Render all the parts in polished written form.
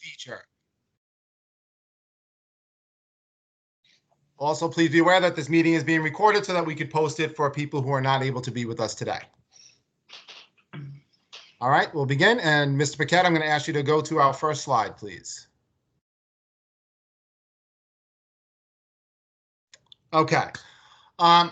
feature. Also, please be aware that this meeting is being recorded so that we could post it for people who are not able to be with us today. All right, we'll begin. And Mr. Paquette, I'm going to ask you to go to our first slide, please. Okay.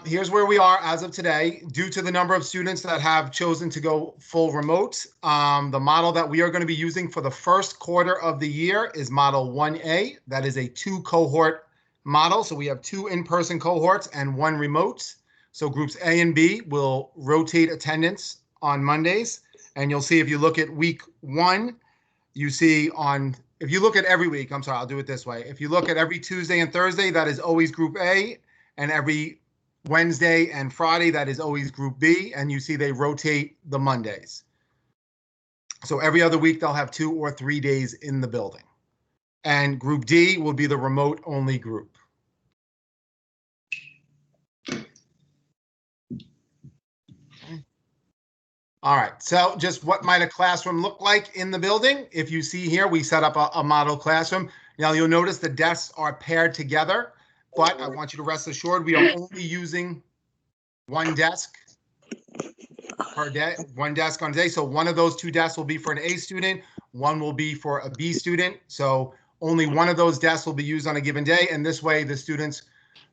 Here's where we are as of today. Due to the number of students that have chosen to go full remote, the model that we are going to be using for the first quarter of the year is model 1A. That is a 2-cohort model. So we have 2 in-person cohorts and 1 remote. So groups A and B will rotate attendance on Mondays. And you'll see if you look at week 1, you see if you look at every week, I'm sorry, I'll do it this way. If you look at every Tuesday and Thursday, that is always group A, and every Wednesday and Friday, that is always group B, and you see they rotate the Mondays. So every other week, they'll have 2 or 3 days in the building. And group D will be the remote only group. All right, so just what might a classroom look like in the building? If you see here, we set up a model classroom. Now you'll notice the desks are paired together, but I want you to rest assured we are only using 1 desk per day, 1 desk on a day. So one of those 2 desks will be for an A student, 1 will be for a B student. So only one of those desks will be used on a given day. And this way the students,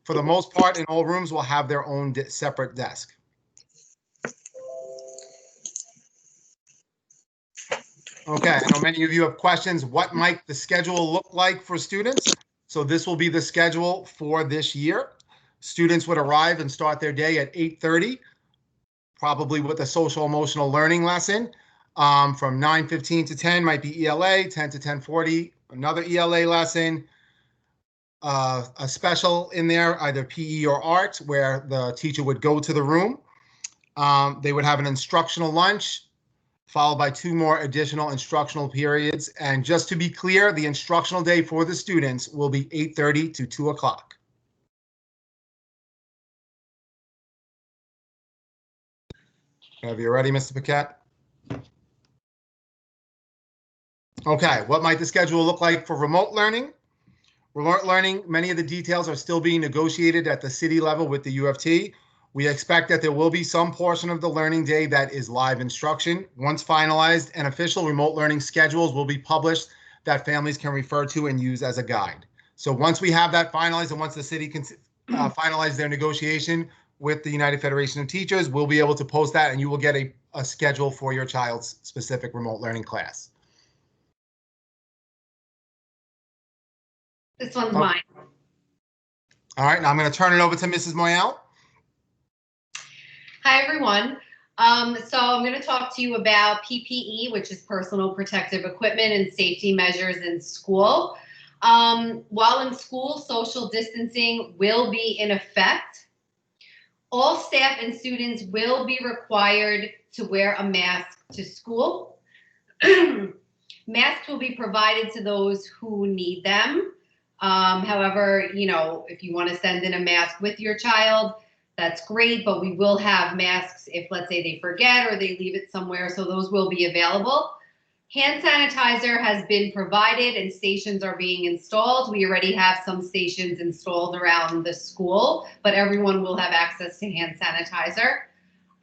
for the most part in all rooms, will have their own separate desk. Okay, I know many of you have questions. What might the schedule look like for students? So this will be the schedule for this year. Students would arrive and start their day at 8:30, probably with a social emotional learning lesson. From 9:15 to 10 might be ELA, 10 to 10:40, another ELA lesson. A special in there, either PE or art, where the teacher would go to the room. They would have an instructional lunch, followed by 2 more additional instructional periods. And just to be clear, the instructional day for the students will be 8:30 to 2 o'clock. Have you ready, Mr. Paquette? Okay, what might the schedule look like for remote learning? Remote learning, many of the details are still being negotiated at the city level with the UFT. We expect that there will be some portion of the learning day that is live instruction. Once finalized, and official remote learning schedules will be published that families can refer to and use as a guide. So once we have that finalized and once the city can finalize their negotiation with the United Federation of Teachers, we'll be able to post that and you will get a schedule for your child's specific remote learning class. This one's mine. All right, now I'm going to turn it over to Mrs. Moyal. Hi, everyone. So I'm going to talk to you about PPE, which is personal protective equipment and safety measures in school. While in school, social distancing will be in effect. All staff and students will be required to wear a mask to school. Masks will be provided to those who need them. However, if you want to send in a mask with your child, that's great, but we will have masks if, let's say, they forget or they leave it somewhere, so those will be available. Hand sanitizer has been provided and stations are being installed. We already have some stations installed around the school, but everyone will have access to hand sanitizer.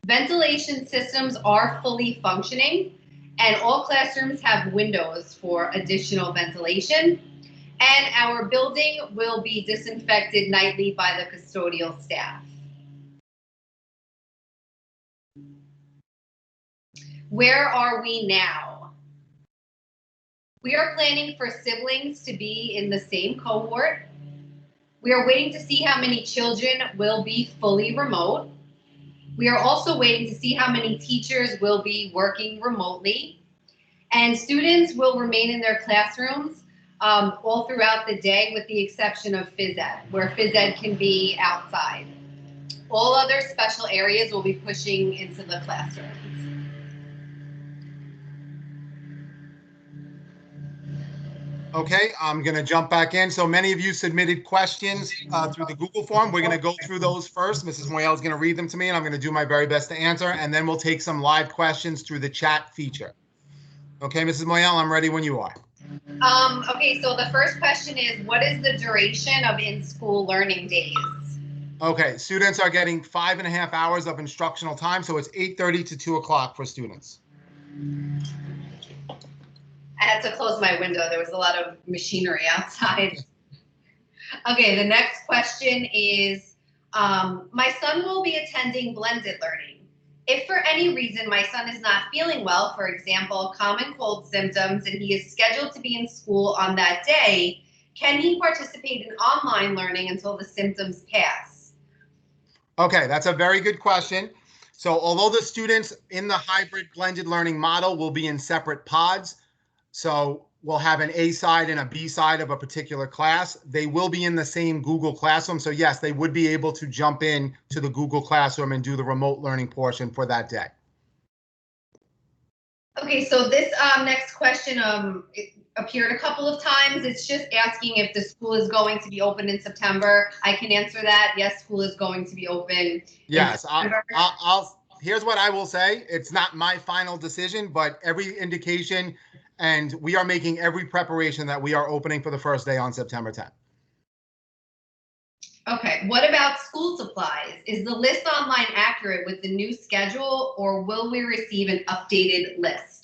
Ventilation systems are fully functioning, and all classrooms have windows for additional ventilation. And our building will be disinfected nightly by the custodial staff. Where are we now? We are planning for siblings to be in the same cohort. We are waiting to see how many children will be fully remote. We are also waiting to see how many teachers will be working remotely. And students will remain in their classrooms all throughout the day, with the exception of phys ed, where phys ed can be outside. All other special areas will be pushing into the classrooms. Okay, I'm going to jump back in. So many of you submitted questions through the Google form. We're going to go through those first. Mrs. Moyal is going to read them to me, and I'm going to do my very best to answer. And then we'll take some live questions through the chat feature. Okay, Mrs. Moyal, I'm ready when you are. Okay, so the first question is, what is the duration of in-school learning days? Okay, students are getting 5.5 hours of instructional time, so it's 8:30 to 2 o'clock for students. I had to close my window. There was a lot of machinery outside. Okay, the next question is, my son will be attending blended learning. If for any reason my son is not feeling well, for example, common cold symptoms, and he is scheduled to be in school on that day, can he participate in online learning until the symptoms pass? Okay, that's a very good question. So although the students in the hybrid blended learning model will be in separate pods, so we'll have an A side and a B side of a particular class, they will be in the same Google Classroom. So yes, they would be able to jump in to the Google Classroom and do the remote learning portion for that day. Okay, so this next question it appeared a couple of times. It's just asking if the school is going to be open in September. I can answer that. Yes, school is going to be open. Yes, here's what I will say. It's not my final decision, but every indication, and we are making every preparation that we are opening for the first day on September 10th. Okay, what about school supplies? Is the list online accurate with the new schedule, or will we receive an updated list?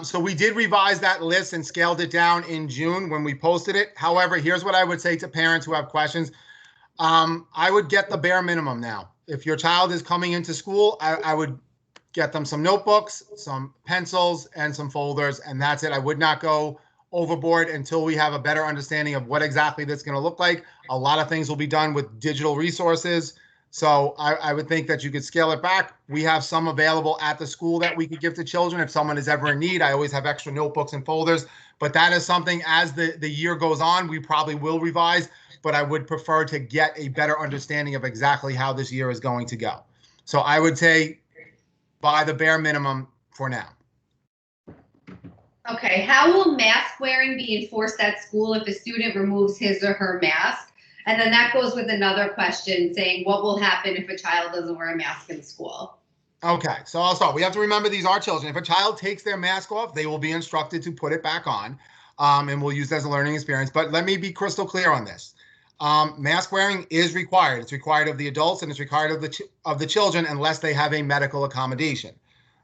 So we did revise that list and scaled it down in June when we posted it. However, here's what I would say to parents who have questions. I would get the bare minimum now. If your child is coming into school, I would get them some notebooks, some pencils, and some folders, and that's it. I would not go overboard until we have a better understanding of what exactly that's going to look like. A lot of things will be done with digital resources. So I would think that you could scale it back. We have some available at the school that we could give to children if someone is ever in need. I always have extra notebooks and folders, but that is something as the year goes on, we probably will revise, but I would prefer to get a better understanding of exactly how this year is going to go. So I would say by the bare minimum for now. Okay, how will mask wearing be enforced at school if a student removes his or her mask? And then that goes with another question saying, what will happen if a child doesn't wear a mask in school? Okay, so I'll start. We have to remember these are children. If a child takes their mask off, they will be instructed to put it back on, and we'll use it as a learning experience. But let me be crystal clear on this. Mask wearing is required. It's required of the adults and it's required of the children unless they have a medical accommodation.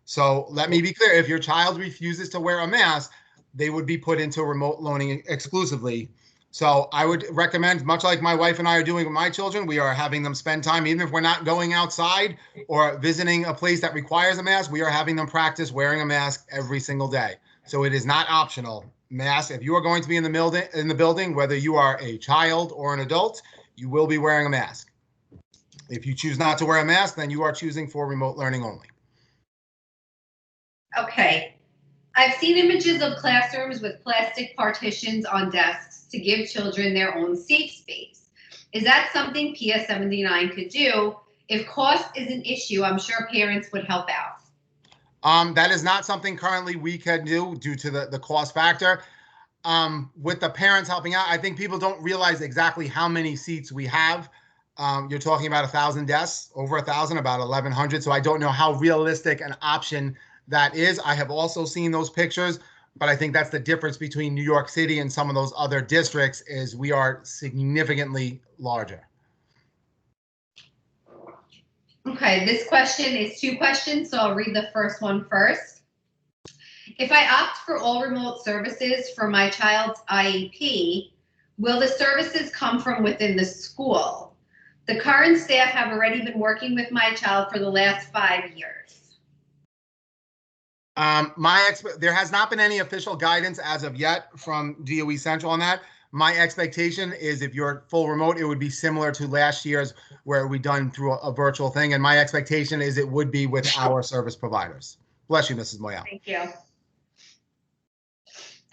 So let me be clear. If your child refuses to wear a mask, they would be put into remote learning exclusively. So I would recommend, much like my wife and I are doing with my children, we are having them spend time, even if we're not going outside or visiting a place that requires a mask, we are having them practice wearing a mask every single day. So it is not optional. Mask, if you are going to be in the building, whether you are a child or an adult, you will be wearing a mask. If you choose not to wear a mask, then you are choosing for remote learning only. Okay, I've seen images of classrooms with plastic partitions on desks to give children their own safe space. Is that something PS 79 could do? If cost is an issue, I'm sure parents would help out. That is not something currently we can do due to the cost factor. With the parents helping out, I think people don't realize exactly how many seats we have. You're talking about 1,000 desks, over 1,000, about 1,100. So I don't know how realistic an option that is. I have also seen those pictures, but I think that's the difference between New York City and some of those other districts is we are significantly larger. Okay, this question is 2 questions, so I'll read the first one first. If I opt for all remote services for my child's IEP, will the services come from within the school? The current staff have already been working with my child for the last 5 years. There has not been any official guidance as of yet from DOE Central on that. My expectation is if you're full remote, it would be similar to last year's where we done through a virtual thing. And my expectation is it would be with our service providers. Bless you, Mrs. Moyal. Thank you.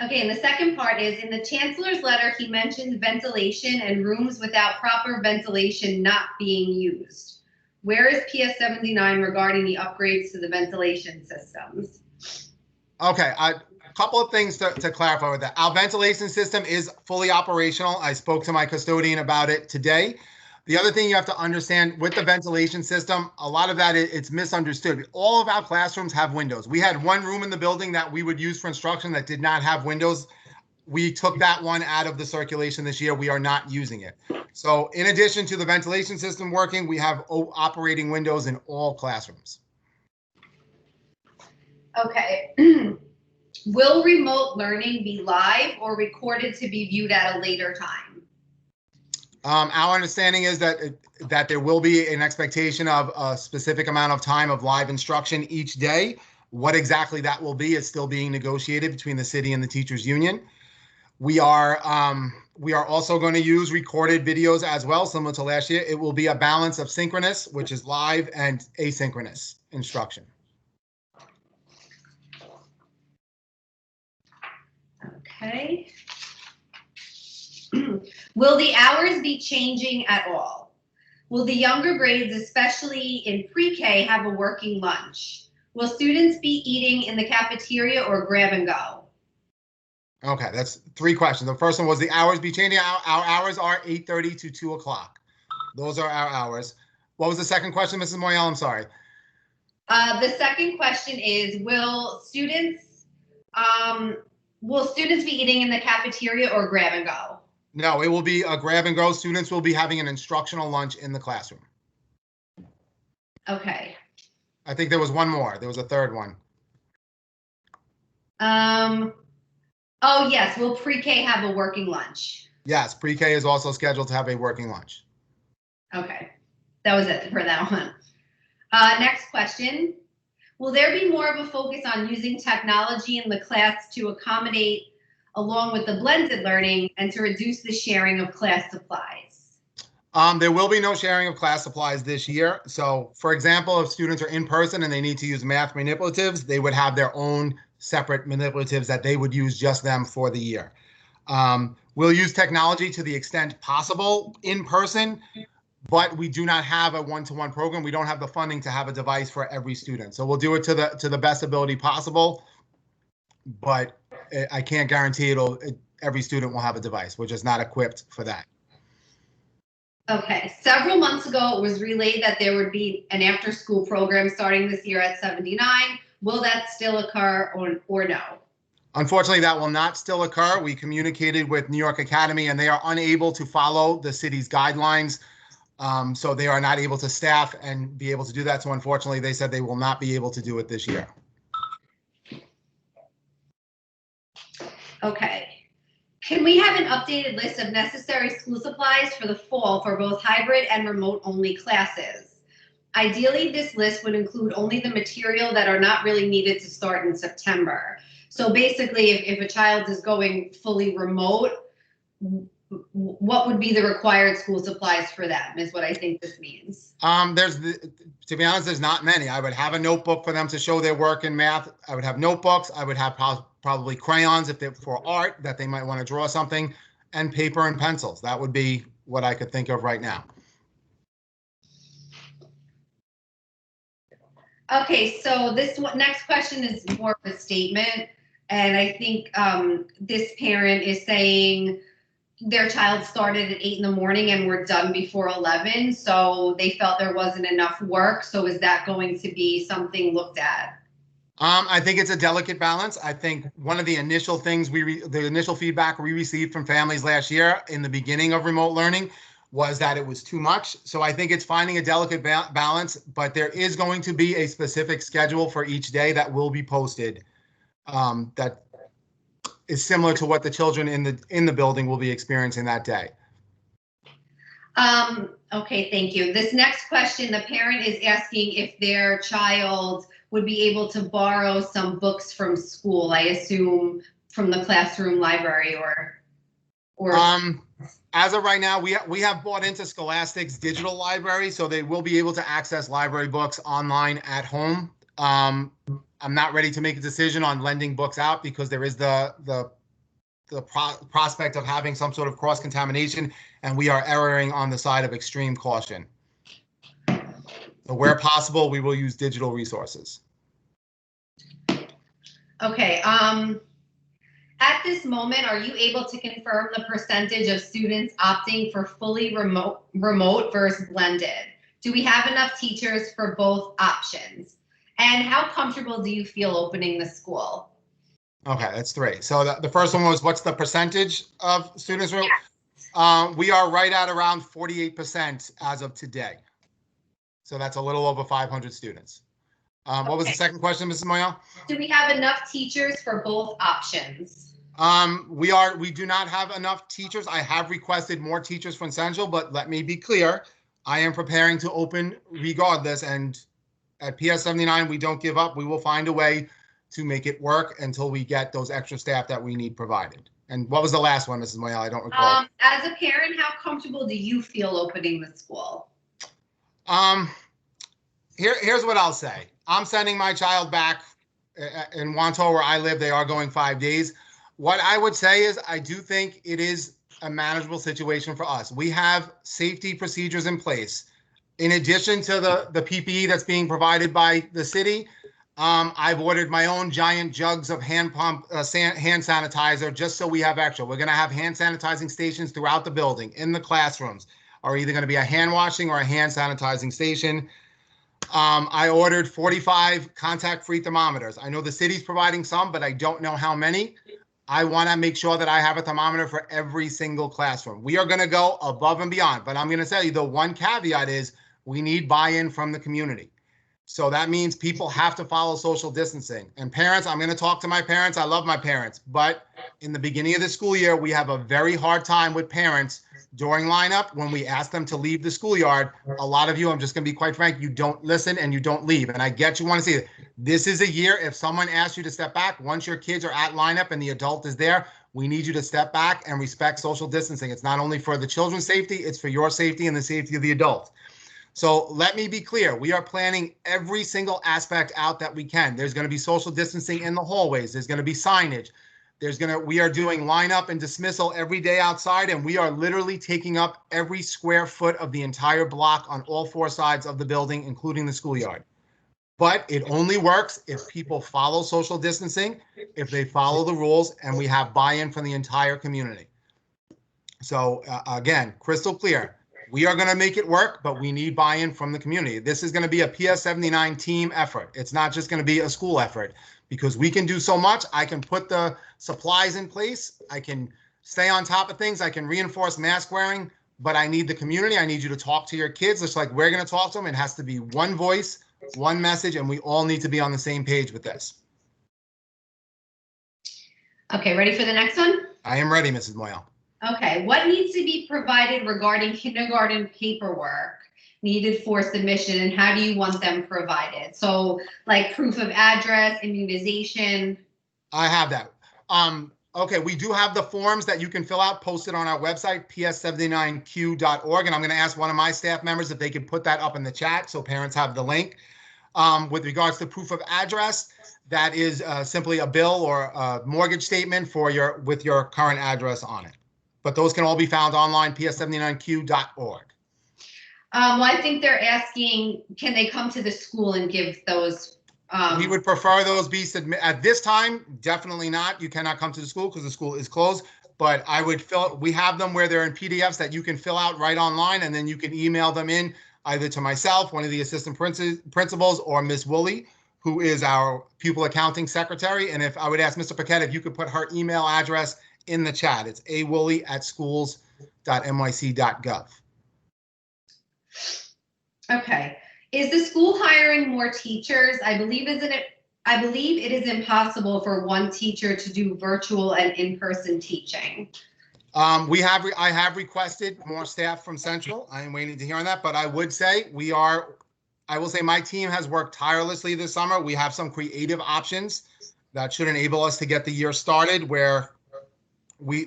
Okay, and the second part is, in the chancellor's letter, he mentions ventilation and rooms without proper ventilation not being used. Where is PS 79 regarding the upgrades to the ventilation systems? Okay, a couple of things to clarify with that. Our ventilation system is fully operational. I spoke to my custodian about it today. The other thing you have to understand with the ventilation system, a lot of that it's misunderstood. All of our classrooms have windows. We had one room in the building that we would use for instruction that did not have windows. we took that one out of the circulation this year. We are not using it. So in addition to the ventilation system working, we have operating windows in all classrooms. Okay. Will remote learning be live or recorded to be viewed at a later time? Our understanding is that there will be an expectation of a specific amount of time of live instruction each day. What exactly that will be is still being negotiated between the city and the teachers union. We are also going to use recorded videos as well, similar to last year. It will be a balance of synchronous, which is live, and asynchronous instruction. Okay. Will the hours be changing at all? Will the younger grades, especially in pre-K, have a working lunch? Will students be eating in the cafeteria or grab and go? Okay, that's 3 questions. The first one was the hours be changing. Our hours are 8:30 to 2 o'clock. Those are our hours. What was the second question, Mrs. Moyal? I'm sorry. The second question is, will students be eating in the cafeteria or grab and go? No, it will be a grab and go. Students will be having an instructional lunch in the classroom. Okay. I think there was one more. There was a third one. Oh yes, will pre-K have a working lunch? Yes, pre-K is also scheduled to have a working lunch. Okay, that was it for that one. Next question. Will there be more of a focus on using technology in the class to accommodate along with the blended learning and to reduce the sharing of class supplies? There will be no sharing of class supplies this year. So, for example, if students are in person and they need to use math manipulatives, they would have their own separate manipulatives that they would use just them for the year. We'll use technology to the extent possible in person, but we do not have a one-to-one program. We don't have the funding to have a device for every student. So we'll do it to the best ability possible, but I can't guarantee every student will have a device. We're just not equipped for that. Okay, several months ago, it was relayed that there would be an after-school program starting this year at 79. Will that still occur or no? Unfortunately, that will not still occur. We communicated with New York Academy and they are unable to follow the city's guidelines. So they are not able to staff and be able to do that. So unfortunately, they said they will not be able to do it this year. Okay. Can we have an updated list of necessary school supplies for the fall for both hybrid and remote only classes? Ideally, this list would include only the material that are not really needed to start in September. So basically, if a child is going fully remote, what would be the required school supplies for them is what I think this means. To be honest, there's not many. I would have a notebook for them to show their work in math. I would have notebooks. I would have probably crayons if they're for art that they might want to draw something, and paper and pencils. That would be what I could think of right now. Okay, so this next question is more of a statement, and I think this parent is saying their child started at 8 in the morning and were done before 11, so they felt there wasn't enough work. So is that going to be something looked at? I think it's a delicate balance. I think one of the initial things the initial feedback we received from families last year in the beginning of remote learning was that it was too much. So I think it's finding a delicate balance, but there is going to be a specific schedule for each day that will be posted that is similar to what the children in the building will be experiencing that day. Okay, thank you. This next question, the parent is asking if their child would be able to borrow some books from school, I assume from the classroom library or as of right now, we have bought into Scholastic's digital library, so they will be able to access library books online at home. I'm not ready to make a decision on lending books out because there is the prospect of having some sort of cross-contamination, and we are erring on the side of extreme caution. So where possible, we will use digital resources. Okay. At this moment, are you able to confirm the percentage of students opting for fully remote versus blended? Do we have enough teachers for both options? And how comfortable do you feel opening the school? Okay, that's three. So the first one was, what's the percentage of students? Yeah. We are right at around 48% as of today. So that's a little over 500 students. What was the Okay. second question, Mrs. Moyal? Do we have enough teachers for both options? We do not have enough teachers. I have requested more teachers from Central, but let me be clear, I am preparing to open regardless. And at PS 79, we don't give up. We will find a way to make it work until we get those extra staff that we need provided. And what was the last one, Mrs. Moyal? I don't recall. As a parent, how comfortable do you feel opening the school? Here's what I'll say. I'm sending my child back in Wanto, where I live. They are going 5 days. What I would say is I do think it is a manageable situation for us. We have safety procedures in place. In addition to the PPE that's being provided by the city, I've ordered my own giant jugs of hand sanitizer just so we have extra. We're going to have hand sanitizing stations throughout the building. In the classrooms are either going to be a hand washing or a hand sanitizing station. I ordered 45 contact-free thermometers. I know the city's providing some, but I don't know how many. I want to make sure that I have a thermometer for every single classroom. We are going to go above and beyond, but I'm going to tell you the one caveat is we need buy-in from the community. So that means people have to follow social distancing. And parents, I'm going to talk to my parents. I love my parents, but in the beginning of the school year, we have a very hard time with parents during lineup when we ask them to leave the schoolyard. A lot of you, I'm just going to be quite frank, you don't listen and you don't leave. And I get you want to see it. This is a year, if someone asks you to step back, once your kids are at lineup and the adult is there, we need you to step back and respect social distancing. It's not only for the children's safety, it's for your safety and the safety of the adult. So let me be clear. We are planning every single aspect out that we can. There's going to be social distancing in the hallways. There's going to be signage. We are doing lineup and dismissal every day outside, and we are literally taking up every square foot of the entire block on all four sides of the building, including the schoolyard. But it only works if people follow social distancing, if they follow the rules, and we have buy-in from the entire community. So again, crystal clear. We are going to make it work, but we need buy-in from the community. This is going to be a PS 79 team effort. It's not just going to be a school effort, because we can do so much. I can put the supplies in place. I can stay on top of things. I can reinforce mask wearing, but I need the community. I need you to talk to your kids. Just like we're going to talk to them. It has to be one voice, one message, and we all need to be on the same page with this. Okay, ready for the next one? I am ready, Mrs. Moyle. Okay, what needs to be provided regarding kindergarten paperwork needed for submission, and how do you want them provided? So like proof of address, immunization. I have that. Okay, we do have the forms that you can fill out posted on our website, ps79q.org, and I'm going to ask one of my staff members if they could put that up in the chat so parents have the link. With regards to proof of address, that is simply a bill or a mortgage statement with your current address on it. But those can all be found online, ps79q.org. Well, I think they're asking, can they come to the school and give those? We would prefer those be submitted at this time. Definitely not. You cannot come to the school because the school is closed. But I would we have them where they're in PDFs that you can fill out right online, and then you can email them in either to myself, one of the assistant principals, or Ms. Woolley, who is our pupil accounting secretary. And if I would ask Mr. Paquette if you could put her email address in the chat. It's awoolley@schools.nyc.gov. Okay. Is the school hiring more teachers? I believe it is impossible for one teacher to do virtual and in-person teaching. I have requested more staff from Central. I am waiting to hear on that, but I would say I will say my team has worked tirelessly this summer. We have some creative options that should enable us to get the year started where we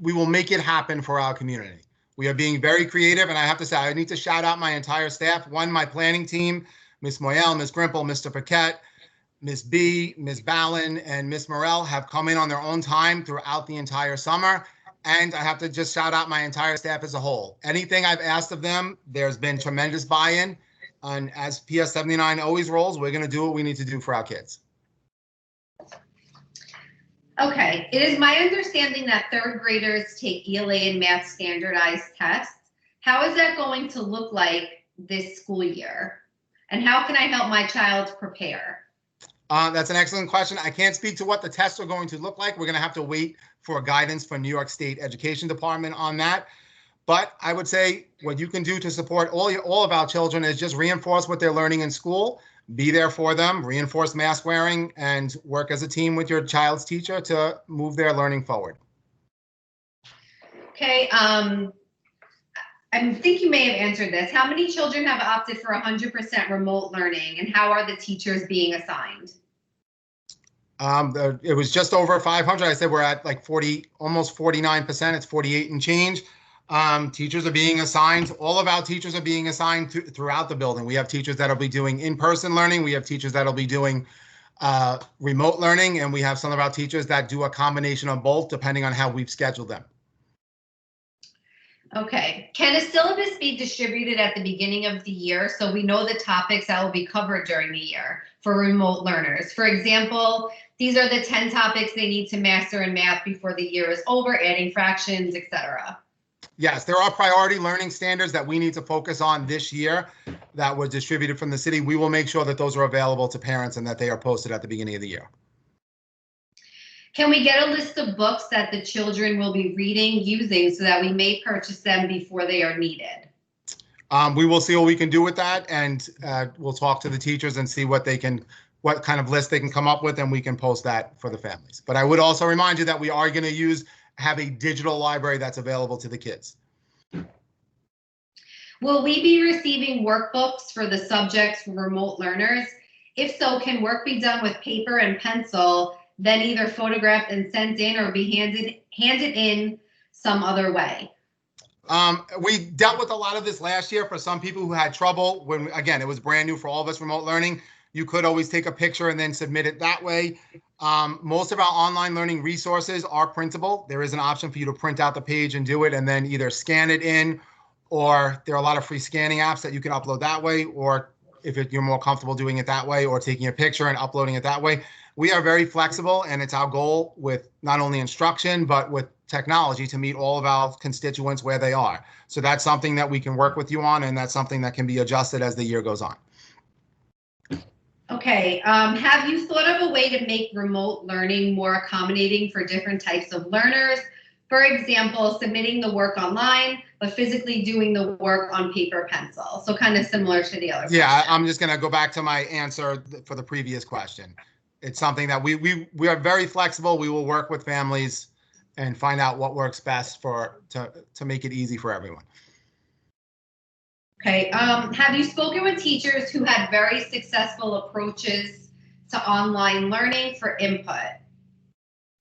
will make it happen for our community. We are being very creative, and I have to say, I need to shout out my entire staff. One, my planning team, Ms. Moyel, Ms. Grimple, Mr. Paquette, Ms. B, Ms. Ballin, and Ms. Morell have come in on their own time throughout the entire summer. And I have to just shout out my entire staff as a whole. Anything I've asked of them, there's been tremendous buy-in. And as PS 79 always rolls, we're going to do what we need to do for our kids. Okay, it is my understanding that third graders take ELA and math standardized tests. How is that going to look like this school year? And how can I help my child prepare? That's an excellent question. I can't speak to what the tests are going to look like. We're going to have to wait for guidance from New York State Education Department on that. But I would say what you can do to support all of our children is just reinforce what they're learning in school, be there for them, reinforce mask wearing, and work as a team with your child's teacher to move their learning forward. Okay, I think you may have answered this. How many children have opted for 100% remote learning, and how are the teachers being assigned? It was just over 500. I said we're at like 40, almost 49%. It's 48 and change. Teachers are being assigned. All of our teachers are being assigned throughout the building. We have teachers that'll be doing in-person learning. We have teachers that'll be doing remote learning, and we have some of our teachers that do a combination of both, depending on how we've scheduled them. Okay. Can a syllabus be distributed at the beginning of the year so we know the topics that will be covered during the year for remote learners? For example, these are the 10 topics they need to master in math before the year is over, adding fractions, etc. Yes, there are priority learning standards that we need to focus on this year that were distributed from the city. We will make sure that those are available to parents and that they are posted at the beginning of the year. Can we get a list of books that the children will be reading, using, so that we may purchase them before they are needed? We will see what we can do with that, and we'll talk to the teachers and see what kind of list they can come up with, and we can post that for the families. But I would also remind you that we are going to have a digital library that's available to the kids. Will we be receiving workbooks for the subjects for remote learners? If so, can work be done with paper and pencil, then either photographed and sent in, or be handed in some other way? We dealt with a lot of this last year for some people who had trouble when, again, it was brand new for all of us remote learning. You could always take a picture and then submit it that way. Most of our online learning resources are printable. There is an option for you to print out the page and do it, and then either scan it in, or there are a lot of free scanning apps that you can upload that way, or if you're more comfortable doing it that way, or taking a picture and uploading it that way. We are very flexible, and it's our goal with not only instruction, but with technology to meet all of our constituents where they are. So that's something that we can work with you on, and that's something that can be adjusted as the year goes on. Okay, have you thought of a way to make remote learning more accommodating for different types of learners? For example, submitting the work online, but physically doing the work on paper pencil. So kind of similar to the other question. I'm just going to go back to my answer for the previous question. It's something that we are very flexible. We will work with families and find out what works best to make it easy for everyone. Okay. Have you spoken with teachers who had very successful approaches to online learning for input?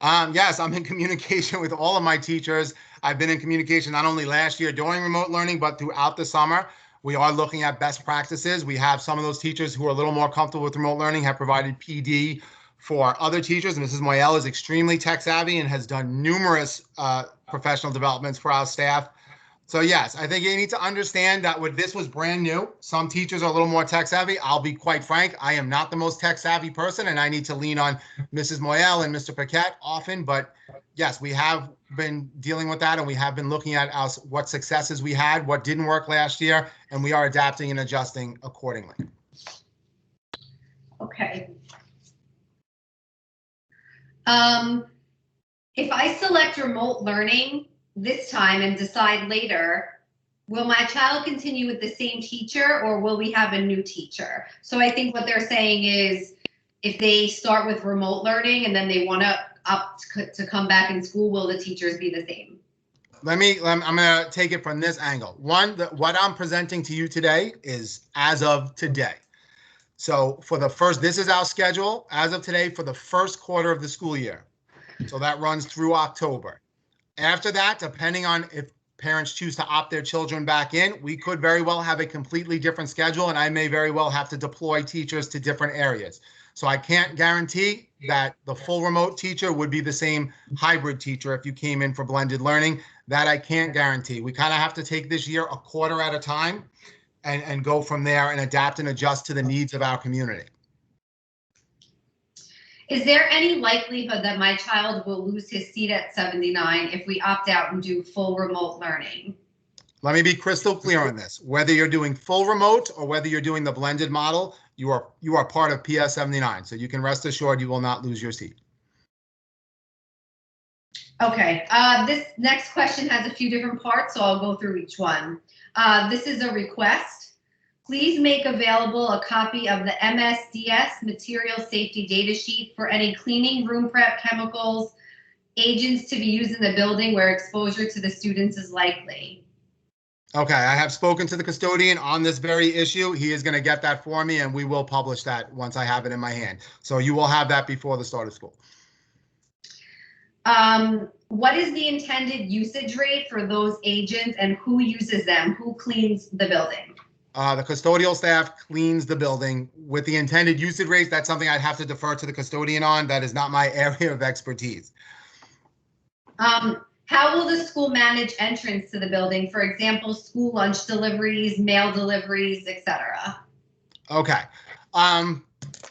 Yes, I'm in communication with all of my teachers. I've been in communication not only last year during remote learning, but throughout the summer. We are looking at best practices. We have some of those teachers who are a little more comfortable with remote learning have provided PD for other teachers. Mrs. Moyel is extremely tech savvy and has done numerous professional developments for our staff. So yes, I think you need to understand that this was brand new. Some teachers are a little more tech savvy. I'll be quite frank, I am not the most tech savvy person, and I need to lean on Mrs. Moyel and Mr. Paquette often. But yes, we have been dealing with that, and we have been looking at what successes we had, what didn't work last year, and we are adapting and adjusting accordingly. Okay. If I select remote learning this time and decide later, will my child continue with the same teacher, or will we have a new teacher? So I think what they're saying is, if they start with remote learning and then they want to to come back in school, will the teachers be the same? I'm going to take it from this angle. One, what I'm presenting to you today is as of today. So this is our schedule as of today for the first quarter of the school year. So that runs through October. After that, depending on if parents choose to opt their children back in, we could very well have a completely different schedule, and I may very well have to deploy teachers to different areas. So I can't guarantee that the full remote teacher would be the same hybrid teacher if you came in for blended learning. That I can't guarantee. We kind of have to take this year a quarter at a time and go from there and adapt and adjust to the needs of our community. Is there any likelihood that my child will lose his seat at 79 if we opt out and do full remote learning? Let me be crystal clear on this. Whether you're doing full remote or whether you're doing the blended model, you are part of PS 79. So you can rest assured you will not lose your seat. Okay, this next question has a few different parts, so I'll go through each one. This is a request. Please make available a copy of the MSDS Material Safety Data Sheet for any cleaning, room prep, chemicals, agents to be used in the building where exposure to the students is likely. Okay, I have spoken to the custodian on this very issue. He is going to get that for me, and we will publish that once I have it in my hand. So you will have that before the start of school. What is the intended usage rate for those agents and who uses them? Who cleans the building? The custodial staff cleans the building. With the intended usage rates, that's something I'd have to defer to the custodian on. That is not my area of expertise. How will the school manage entrance to the building? For example, school lunch deliveries, mail deliveries, etc. Okay.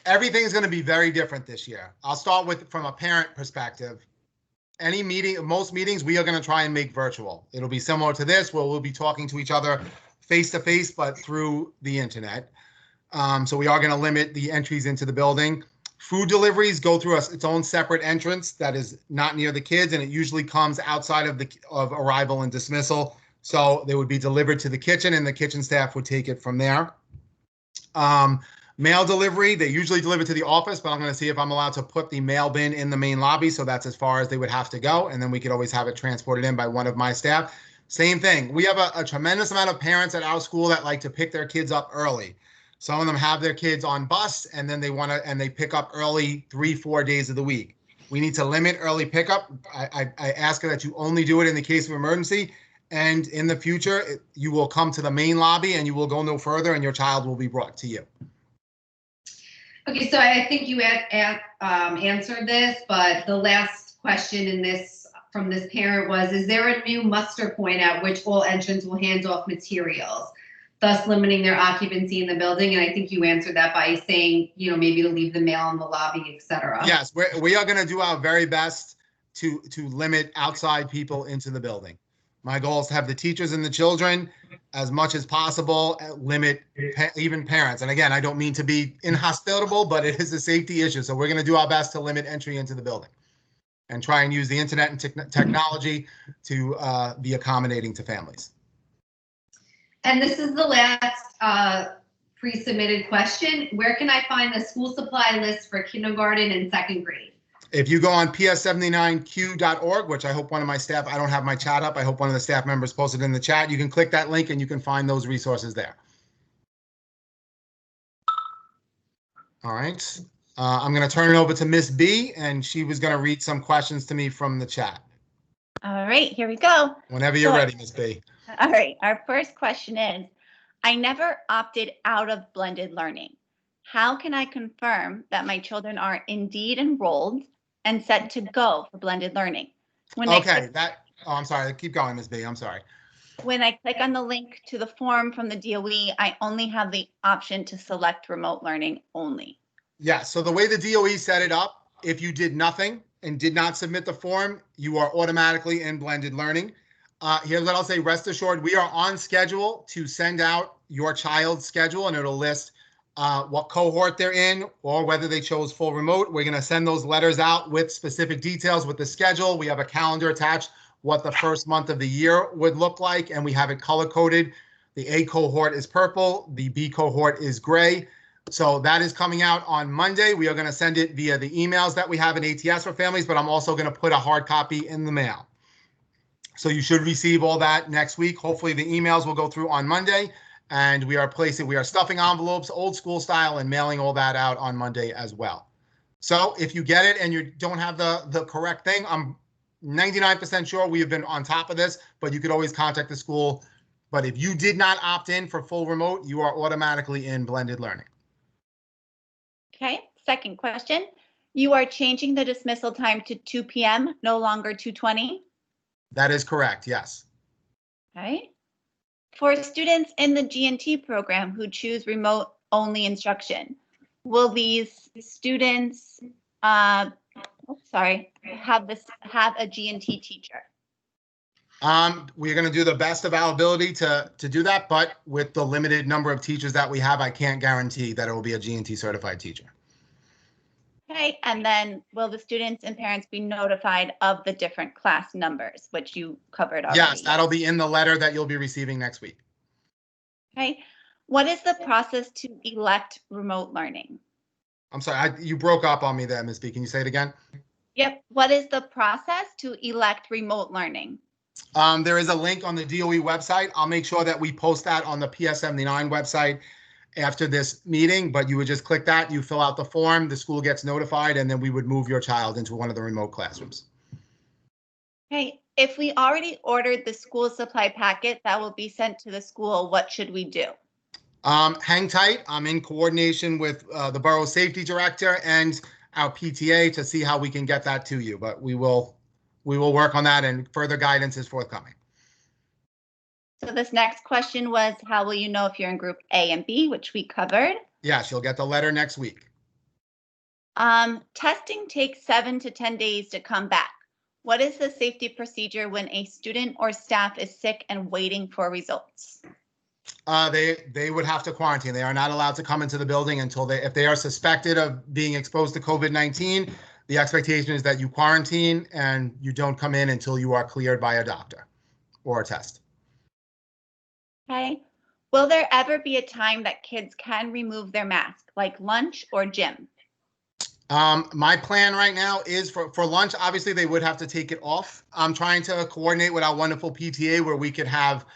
Everything is going to be very different this year. I'll start with from a parent perspective. Most meetings, we are going to try and make virtual. It'll be similar to this, where we'll be talking to each other face to face, but through the internet. So we are going to limit the entries into the building. Food deliveries go through its own separate entrance that is not near the kids, and it usually comes outside of arrival and dismissal. So they would be delivered to the kitchen, and the kitchen staff would take it from there. Mail delivery, they usually deliver to the office, but I'm going to see if I'm allowed to put the mail bin in the main lobby. So that's as far as they would have to go. And then we could always have it transported in by one of my staff. Same thing. We have a tremendous amount of parents at our school that like to pick their kids up early. Some of them have their kids on bus, and then they pick up early 3-4 days of the week. We need to limit early pickup. I ask that you only do it in the case of emergency. And in the future, you will come to the main lobby and you will go no further, and your child will be brought to you. Okay, so I think you answered this, but the last question in this from this parent was, is there a new muster point at which all entrants will hand off materials, thus limiting their occupancy in the building? And I think you answered that by saying, maybe to leave the mail in the lobby, etc. Yes, we are going to do our very best to limit outside people into the building. My goal is to have the teachers and the children, as much as possible, limit even parents. And again, I don't mean to be inhospitable, but it is a safety issue. So we're going to do our best to limit entry into the building and try and use the internet and technology to be accommodating to families. And this is the last pre-submitted question. Where can I find the school supply list for kindergarten and second grade? If you go on ps79q.org, which I hope one of my staff, I don't have my chat up, I hope one of the staff members posted in the chat, you can click that link and you can find those resources there. All right. I'm going to turn it over to Miss B, and she was going to read some questions to me from the chat. All right, here we go. Whenever you're ready, Miss B. All right, our first question is, I never opted out of blended learning. How can I confirm that my children are indeed enrolled and set to go for blended learning? I'm sorry, keep going, Ms. B, I'm sorry. When I click on the link to the form from the DOE, I only have the option to select remote learning only. Yeah, so the way the DOE set it up, if you did nothing and did not submit the form, you are automatically in blended learning. Here's what I'll say, rest assured, we are on schedule to send out your child's schedule, and it'll list what cohort they're in or whether they chose full remote. We're going to send those letters out with specific details with the schedule. We have a calendar attached, what the first month of the year would look like, and we have it color coded. The A cohort is purple, the B cohort is gray. So that is coming out on Monday. We are going to send it via the emails that we have in ATS for families, but I'm also going to put a hard copy in the mail. So you should receive all that next week. Hopefully the emails will go through on Monday. And we are stuffing envelopes, old school style, and mailing all that out on Monday as well. So if you get it and you don't have the correct thing, I'm 99% sure we have been on top of this, but you could always contact the school. But if you did not opt in for full remote, you are automatically in blended learning. Okay, second question. You are changing the dismissal time to 2 p.m., no longer 2:20? That is correct, yes. Okay. For students in the G&T program who choose remote only instruction, will these students have a G&T teacher? We're going to do the best of our ability to do that, but with the limited number of teachers that we have, I can't guarantee that it will be a G&T certified teacher. Okay, and then will the students and parents be notified of the different class numbers, which you covered already? Yes, that'll be in the letter that you'll be receiving next week. Okay, what is the process to elect remote learning? I'm sorry, you broke up on me there, Ms. B. Can you say it again? Yep, what is the process to elect remote learning? There is a link on the DOE website. I'll make sure that we post that on the PS79 website after this meeting, but you would just click that, you fill out the form, the school gets notified, and then we would move your child into one of the remote classrooms. Okay, if we already ordered the school supply packet that will be sent to the school, what should we do? Hang tight. I'm in coordination with the borough safety director and our PTA to see how we can get that to you, but we will work on that, and further guidance is forthcoming. So this next question was, how will you know if you're in group A and B, which we covered? Yes, you'll get the letter next week. Testing takes 7 to 10 days to come back. What is the safety procedure when a student or staff is sick and waiting for results? They would have to quarantine. They are not allowed to come into the building until if they are suspected of being exposed to COVID-19, the expectation is that you quarantine and you don't come in until you are cleared by a doctor or a test. Okay. Will there ever be a time that kids can remove their mask, like lunch or gym? My plan right now is for lunch, obviously they would have to take it off. I'm trying to coordinate with our wonderful PTA where we could have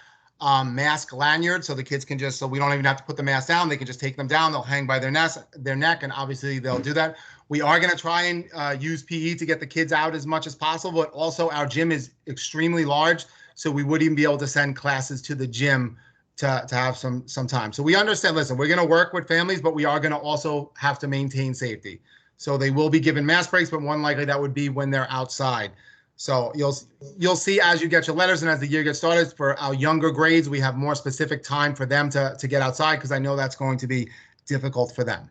mask lanyards so the kids can so we don't even have to put the mask down. They can just take them down. They'll hang by their neck, and obviously they'll do that. We are going to try and use PE to get the kids out as much as possible, but also our gym is extremely large, so we would even be able to send classes to the gym to have some time. So we understand, listen, we're going to work with families, but we are going to also have to maintain safety. So they will be given mask breaks, but more than likely that would be when they're outside. So you'll see as you get your letters and as the year gets started, for our younger grades, we have more specific time for them to get outside, because I know that's going to be difficult for them.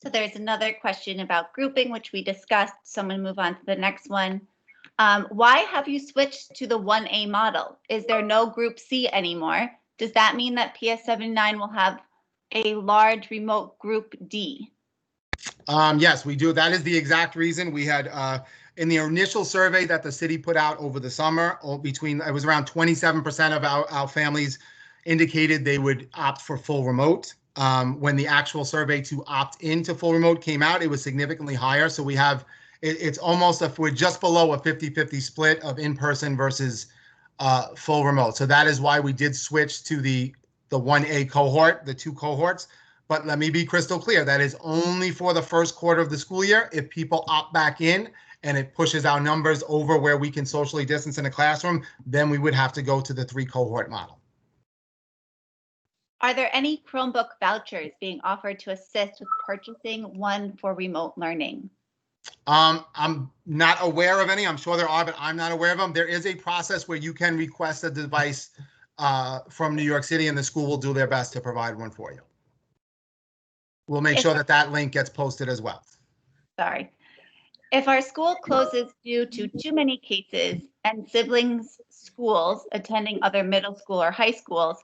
So there's another question about grouping, which we discussed. So I'm going to move on to the next one. Why have you switched to the 1A model? Is there no group C anymore? Does that mean that PS79 will have a large remote group D? Yes, we do. That is the exact reason. We had in the initial survey that the city put out over the summer, it was around 27% of our families indicated they would opt for full remote. When the actual survey to opt into full remote came out, it was significantly higher. So we have, it's almost, we're just below a 50-50 split of in-person versus full remote. So that is why we did switch to the 1A cohort, the 2 cohorts. But let me be crystal clear, that is only for the first quarter of the school year. If people opt back in and it pushes our numbers over where we can socially distance in a classroom, then we would have to go to the 3 cohort model. Are there any Chromebook vouchers being offered to assist with purchasing one for remote learning? I'm not aware of any. I'm sure there are, but I'm not aware of them. There is a process where you can request a device from New York City, and the school will do their best to provide one for you. We'll make sure that that link gets posted as well. Sorry. If our school closes due to too many cases and siblings' schools attending other middle school or high schools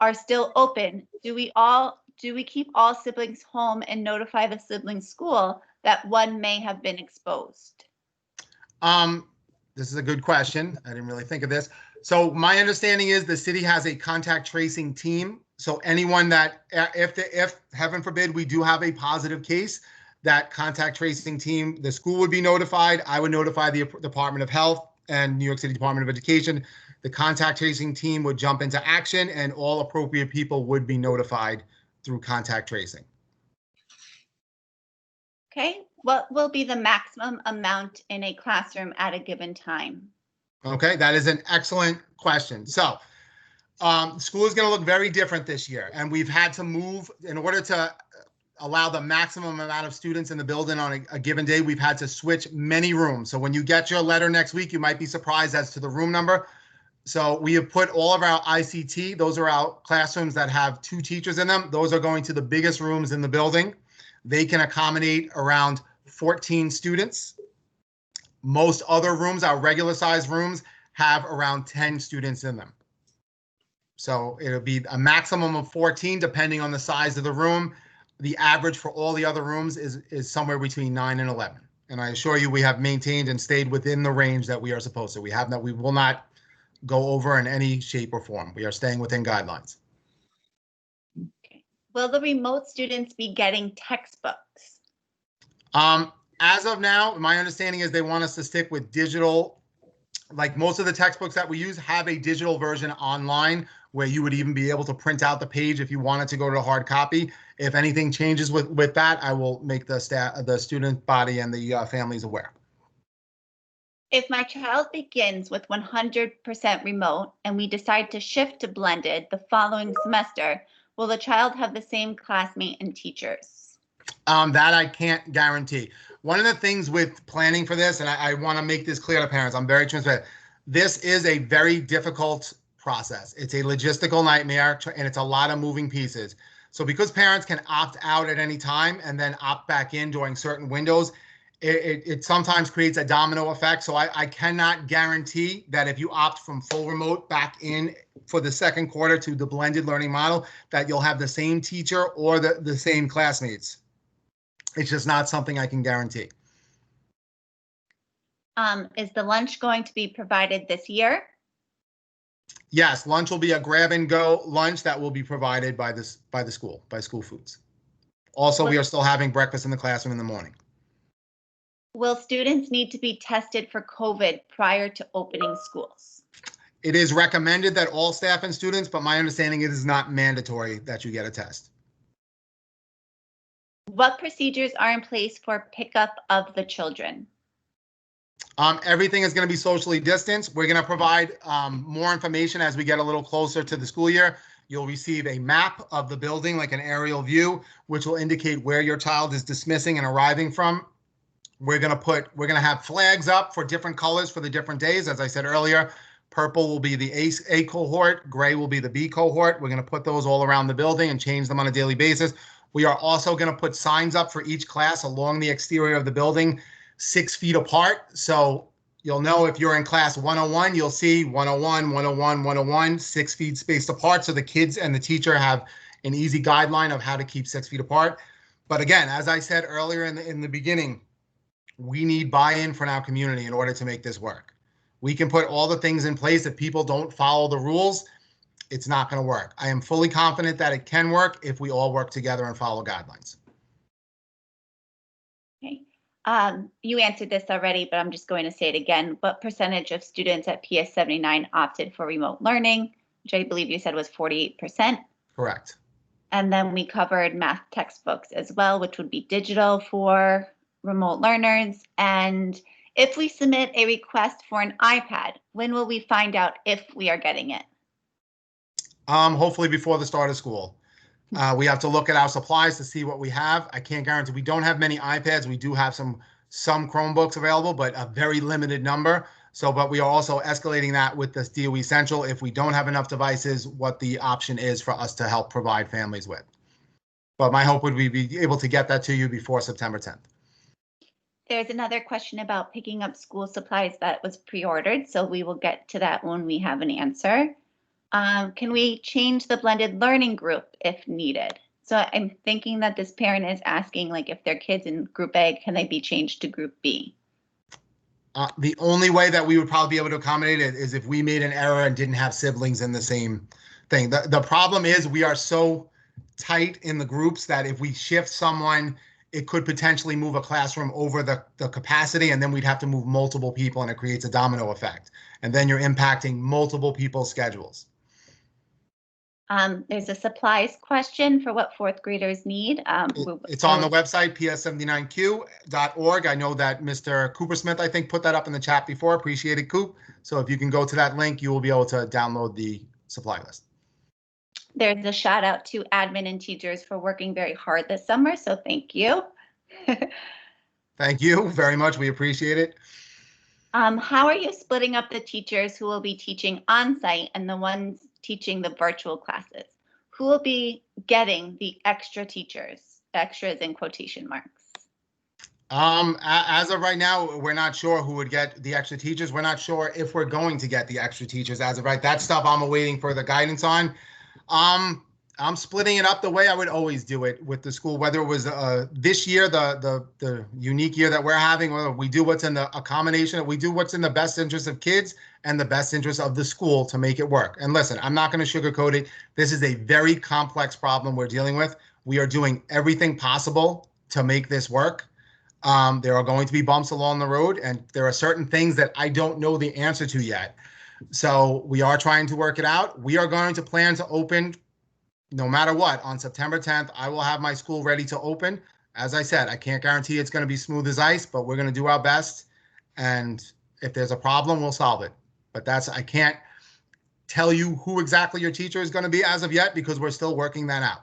are still open, do we keep all siblings home and notify the sibling school that one may have been exposed? This is a good question. I didn't really think of this. So my understanding is the city has a contact tracing team. So anyone that, if heaven forbid, we do have a positive case, that contact tracing team, the school would be notified. I would notify the Department of Health and New York City Department of Education. The contact tracing team would jump into action, and all appropriate people would be notified through contact tracing. Okay, what will be the maximum amount in a classroom at a given time? Okay, that is an excellent question. So school is going to look very different this year, and we've had to move in order to allow the maximum amount of students in the building on a given day. We've had to switch many rooms. So when you get your letter next week, you might be surprised as to the room number. So we have put all of our ICT, those are our classrooms that have 2 teachers in them. Those are going to the biggest rooms in the building. They can accommodate around 14 students. Most other rooms, our regular size rooms, have around 10 students in them. So it'll be a maximum of 14, depending on the size of the room. The average for all the other rooms is somewhere between 9 and 11. And I assure you, we have maintained and stayed within the range that we are supposed to. We will not go over in any shape or form. We are staying within guidelines. Okay. Will the remote students be getting textbooks? As of now, my understanding is they want us to stick with digital. Like most of the textbooks that we use have a digital version online where you would even be able to print out the page if you wanted to go to the hard copy. If anything changes with that, I will make the student body and the families aware. If my child begins with 100% remote and we decide to shift to blended the following semester, will the child have the same classmate and teachers? That I can't guarantee. One of the things with planning for this, and I want to make this clear to parents, I'm very transparent. This is a very difficult process. It's a logistical nightmare, and it's a lot of moving pieces. So because parents can opt out at any time and then opt back in during certain windows, it sometimes creates a domino effect. So I cannot guarantee that if you opt from full remote back in for the second quarter to the blended learning model, that you'll have the same teacher or the same classmates. It's just not something I can guarantee. Is the lunch going to be provided this year? Yes, lunch will be a grab and go lunch that will be provided by School Foods. Also, we are still having breakfast in the classroom in the morning. Will students need to be tested for COVID prior to opening schools? It is recommended that all staff and students, but my understanding it is not mandatory that you get a test. What procedures are in place for pickup of the children? Everything is going to be socially distanced. We're going to provide more information as we get a little closer to the school year. You'll receive a map of the building, like an aerial view, which will indicate where your child is dismissing and arriving from. We're going to have flags up for different colors for the different days. As I said earlier, purple will be the A cohort, gray will be the B cohort. We're going to put those all around the building and change them on a daily basis. We are also going to put signs up for each class along the exterior of the building, 6 feet apart. So you'll know if you're in class 101, you'll see 101, 101, 101, 6 feet spaced apart. So the kids and the teacher have an easy guideline of how to keep 6 feet apart. But again, as I said earlier in the beginning, we need buy-in from our community in order to make this work. We can put all the things in place. If people don't follow the rules, it's not going to work. I am fully confident that it can work if we all work together and follow guidelines. Okay. You answered this already, but I'm just going to say it again. What percentage of students at PS 79 opted for remote learning, which I believe you said was 48%? Correct. And then we covered math textbooks as well, which would be digital for remote learners. And if we submit a request for an iPad, when will we find out if we are getting it? Hopefully before the start of school. We have to look at our supplies to see what we have. I can't guarantee. We don't have many iPads. We do have some Chromebooks available, but a very limited number. So, but we are also escalating that with this DOE Central. If we don't have enough devices, what the option is for us to help provide families with. But my hope would be able to get that to you before September 10th. There's another question about picking up school supplies that was pre-ordered, so we will get to that when we have an answer. Can we change the blended learning group if needed? So I'm thinking that this parent is asking, like, if their kids in group A, can they be changed to group B? The only way that we would probably be able to accommodate it is if we made an error and didn't have siblings in the same thing. The problem is we are so tight in the groups that if we shift someone, it could potentially move a classroom over the capacity, and then we'd have to move multiple people, and it creates a domino effect. And then you're impacting multiple people's schedules. There's a supplies question for what fourth graders need. It's on the website, ps79q.org. I know that Mr. Cooper Smith, I think, put that up in the chat before. Appreciate it, Coop. So if you can go to that link, you will be able to download the supply list. There's a shout out to admin and teachers for working very hard this summer. So thank you. Thank you very much. We appreciate it. How are you splitting up the teachers who will be teaching on site and the ones teaching the virtual classes? Who will be getting the extra teachers, extras in quotation marks? As of right now, we're not sure who would get the extra teachers. We're not sure if we're going to get the extra teachers as of right. That stuff I'm awaiting for the guidance on. Um, I'm splitting it up the way I would always do it with the school, whether it was this year, the unique year that we're having, or we do what's in a combination. We do what's in the best interest of kids and the best interest of the school to make it work. And listen, I'm not going to sugarcoat it. This is a very complex problem we're dealing with. We are doing everything possible to make this work. There are going to be bumps along the road, and there are certain things that I don't know the answer to yet. So we are trying to work it out. We are going to plan to open no matter what on September 10th. I will have my school ready to open. As I said, I can't guarantee it's going to be smooth as ice, but we're going to do our best. And if there's a problem, we'll solve it. But I can't tell you who exactly your teacher is going to be as of yet because we're still working that out.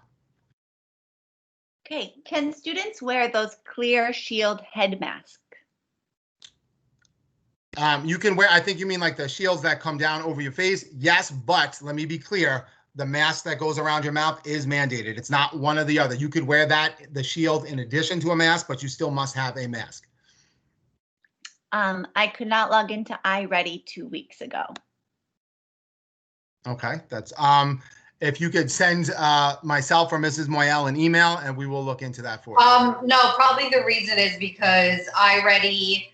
Okay, can students wear those clear shield head masks? You can wear, I think you mean like the shields that come down over your face. Yes, but let me be clear. The mask that goes around your mouth is mandated. It's not one or the other. You could wear the shield in addition to a mask, but you still must have a mask. I could not log into iReady 2 weeks ago. Okay, that's if you could send myself or Mrs. Moyel an email, and we will look into that for you. No, probably the reason is because iReady,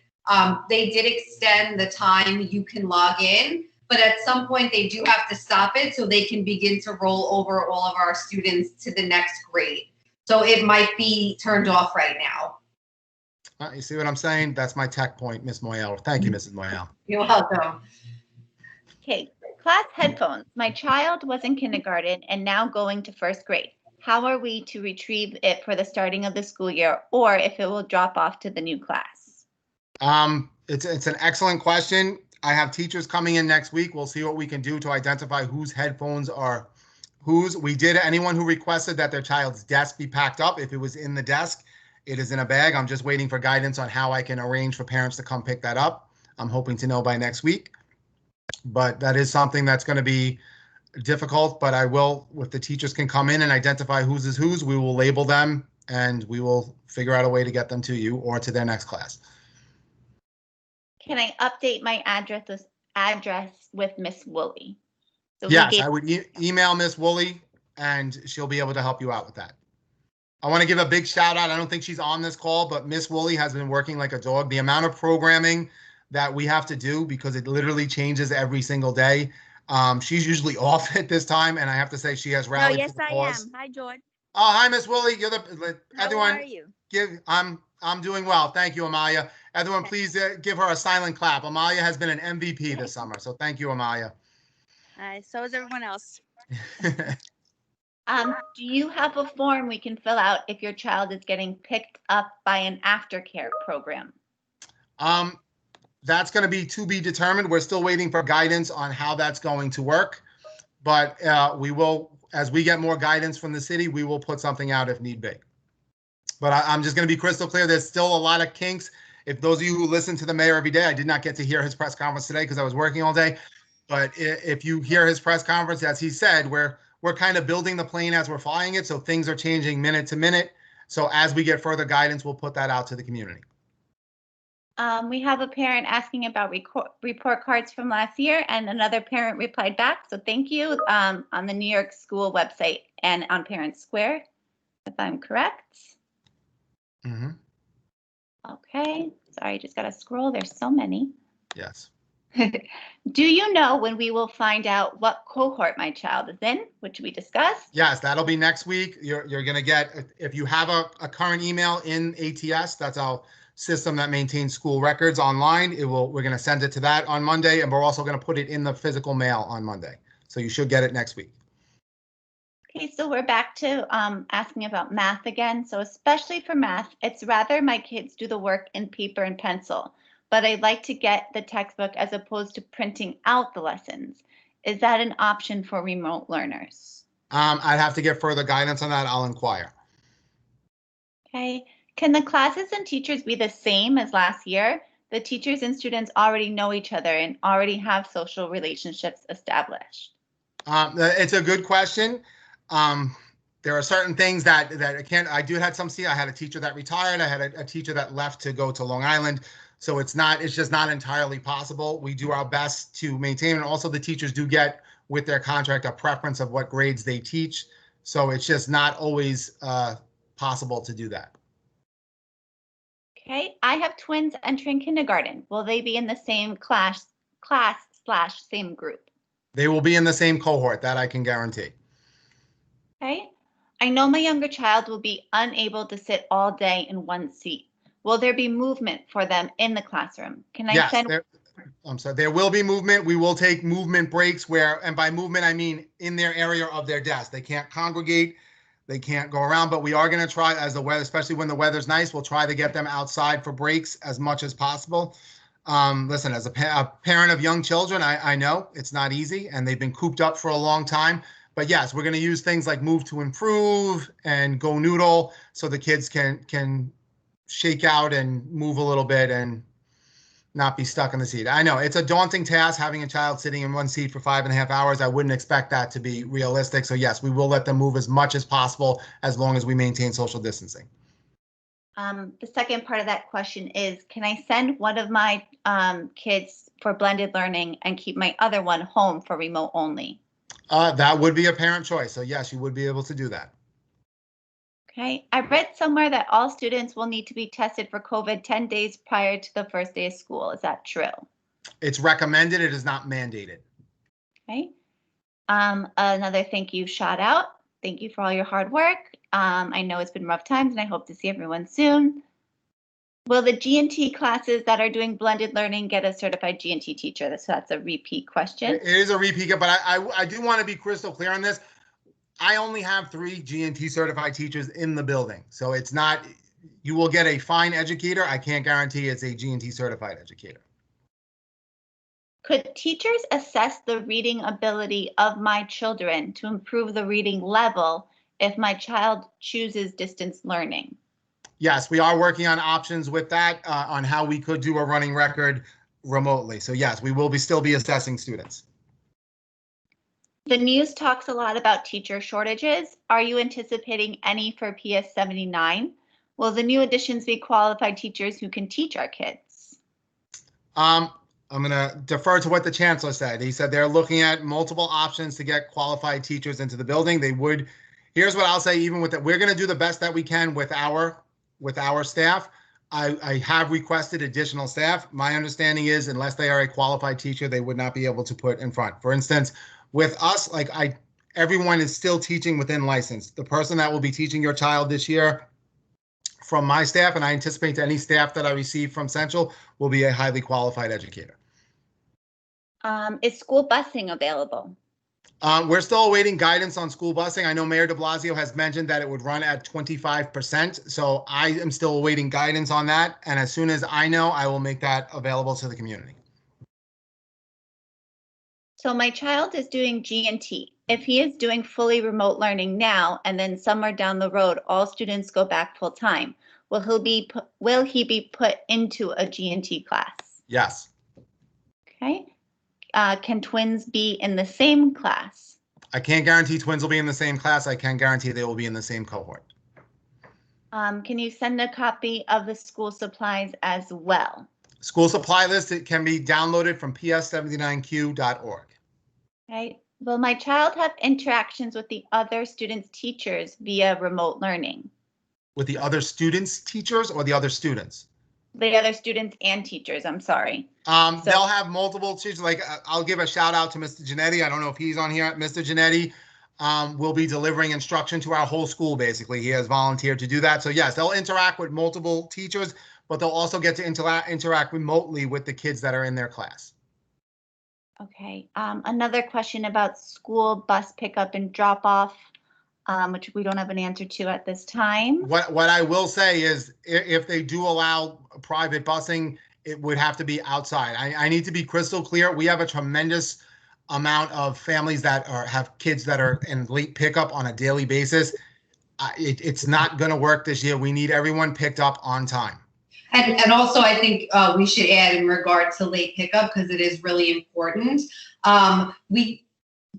they did extend the time you can log in, but at some point they do have to stop it so they can begin to roll over all of our students to the next grade. So it might be turned off right now. You see what I'm saying? That's my tech point, Ms. Moyel. Thank you, Mrs. Moyel. You're welcome. Okay, class headphones. My child was in kindergarten and now going to first grade. How are we to retrieve it for the starting of the school year, or if it will drop off to the new class? It's an excellent question. I have teachers coming in next week. We'll see what we can do to identify whose headphones are whose. We did anyone who requested that their child's desk be packed up. If it was in the desk, it is in a bag. I'm just waiting for guidance on how I can arrange for parents to come pick that up. I'm hoping to know by next week. But that is something that's going to be difficult, but I will, if the teachers can come in and identify whose is whose, we will label them and we will figure out a way to get them to you or to their next class. Can I update my address with Miss Woolley? So yes, I would email Miss Woolley and she'll be able to help you out with that. I want to give a big shout out. I don't think she's on this call, but Miss Woolley has been working like a dog. The amount of programming that we have to do, because it literally changes every single day. She's usually off at this time, and I have to say she has rallied. Oh, yes, to the I cause. am. Hi, George. Oh, hi, Miss Woolley. You're the everyone. How are you? I'm doing well. Thank you, Amalia. Everyone, please give her a silent clap. Amalia has been an MVP this summer, so thank you, Amalia. So is everyone else. Do you have a form we can fill out if your child is getting picked up by an aftercare program? That's going to be determined. We're still waiting for guidance on how that's going to work, but we will, as we get more guidance from the city, we will put something out if need be. But I'm just going to be crystal clear. There's still a lot of kinks. If those of you who listen to the mayor every day, I did not get to hear his press conference today because I was working all day. But if you hear his press conference, as he said, we're kind of building the plane as we're flying it. So things are changing minute to minute. So as we get further guidance, we'll put that out to the community. We have a parent asking about report cards from last year, and another parent replied back. So thank you on the New York School website and on Parent Square, if I'm correct. Mm-hmm. Okay, sorry, just got to scroll. There's so many. Yes. Do you know when we will find out what cohort my child is in, which we discussed? Yes, that'll be next week. You're going to get, if you have a current email in ATS, that's our system that maintains school records online. We're going to send it to that on Monday, and we're also going to put it in the physical mail on Monday. So you should get it next week. Okay, so we're back to asking about math again. So especially for math, it's rather my kids do the work in paper and pencil, but I'd like to get the textbook as opposed to printing out the lessons. Is that an option for remote learners? I'd have to get further guidance on that. I'll inquire. Okay. Can the classes and teachers be the same as last year? The teachers and students already know each other and already have social relationships established. It's a good question. there are certain things that I can't. I had some. See, I had a teacher that retired. I had a teacher that left to go to Long Island. So it's just not entirely possible. We do our best to maintain, and also the teachers do get with their contract a preference of what grades they teach. So it's just not always possible to do that. Okay, I have twins entering kindergarten. Will they be in the same class/same group? They will be in the same cohort, that I can guarantee. Okay, I know my younger child will be unable to sit all day in one seat. Will there be movement for them in the classroom? Can I send? I'm sorry, there will be movement. We will take movement breaks and by movement, I mean in their area of their desk. They can't congregate, they can't go around, but we are going to try, as the weather, especially when the weather's nice, we'll try to get them outside for breaks as much as possible. Listen, as a parent of young children, I know it's not easy and they've been cooped up for a long time. But yes, we're going to use things like Move to Improve and Go Noodle so the kids can shake out and move a little bit and not be stuck in the seat. I know it's a daunting task having a child sitting in one seat for 5.5 hours. I wouldn't expect that to be realistic. So yes, we will let them move as much as possible as long as we maintain social distancing. The second part of that question is, can I send one of my kids for blended learning and keep my other one home for remote only? That would be a parent choice. So yes, you would be able to do that. Okay, I read somewhere that all students will need to be tested for COVID 10 days prior to the first day of school. Is that true? It's recommended. It is not mandated. Okay. Another thank you shout out. Thank you for all your hard work. I know it's been rough times and I hope to see everyone soon. Will the G&T classes that are doing blended learning get a certified G&T teacher? So that's a repeat question. It is a repeat, but I do want to be crystal clear on this. I only have 3 G&T certified teachers in the building. So it's not, you will get a fine educator. I can't guarantee it's a G&T certified educator. Could teachers assess the reading ability of my children to improve the reading level if my child chooses distance learning? Yes, we are working on options with that, on how we could do a running record remotely. So yes, we will still be assessing students. The news talks a lot about teacher shortages. Are you anticipating any for PS 79? Will the new additions be qualified teachers who can teach our kids? I'm going to defer to what the chancellor said. He said they're looking at multiple options to get qualified teachers into the building. Here's what I'll say, even with that, we're going to do the best that we can with our staff. I have requested additional staff. My understanding is unless they are a qualified teacher, they would not be able to put in front. For instance, with us, everyone is still teaching within license. The person that will be teaching your child this year from my staff, and I anticipate any staff that I receive from Central, will be a highly qualified educator. Is school busing available? We're still awaiting guidance on school busing. I know Mayor de Blasio has mentioned that it would run at 25%. So I am still awaiting guidance on that. And as soon as I know, I will make that available to the community. So my child is doing G&T. If he is doing fully remote learning now, and then somewhere down the road, all students go back full time, will he be put into a G&T class? Yes. Okay. Can twins be in the same class? I can't guarantee twins will be in the same class. I can guarantee they will be in the same cohort. Can you send a copy of the school supplies as well? School supply list, it can be downloaded from ps79q.org. Okay. Will my child have interactions with the other students' teachers via remote learning? With the other students' teachers or the other students? The other students and teachers, I'm sorry. They'll have multiple teachers. I'll give a shout out to Mr. Giannetti. I don't know if he's on here. Mr. Giannetti will be delivering instruction to our whole school, basically. He has volunteered to do that. So yes, they'll interact with multiple teachers, but they'll also get to interact remotely with the kids that are in their class. Okay. Another question about school bus pickup and drop off, which we don't have an answer to at this time. What I will say is if they do allow private busing, it would have to be outside. I need to be crystal clear. We have a tremendous amount of families that have kids that are in late pickup on a daily basis. It's not going to work this year. We need everyone picked up on time. And also, I think we should add in regard to late pickup, because it is really important.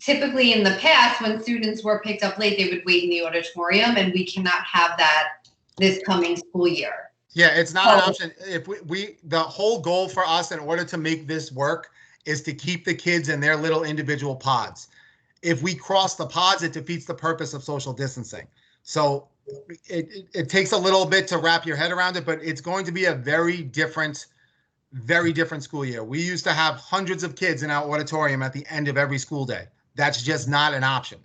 typically in the past, when students were picked up late, they would wait in the auditorium, and we cannot have that this coming school year. Yeah, it's not an option. If the whole goal for us in order to make this work is to keep the kids in their little individual pods. If we cross the pods, it defeats the purpose of social distancing. So it takes a little bit to wrap your head around it, but it's going to be a very different school year. We used to have hundreds of kids in our auditorium at the end of every school day. That's just not an option.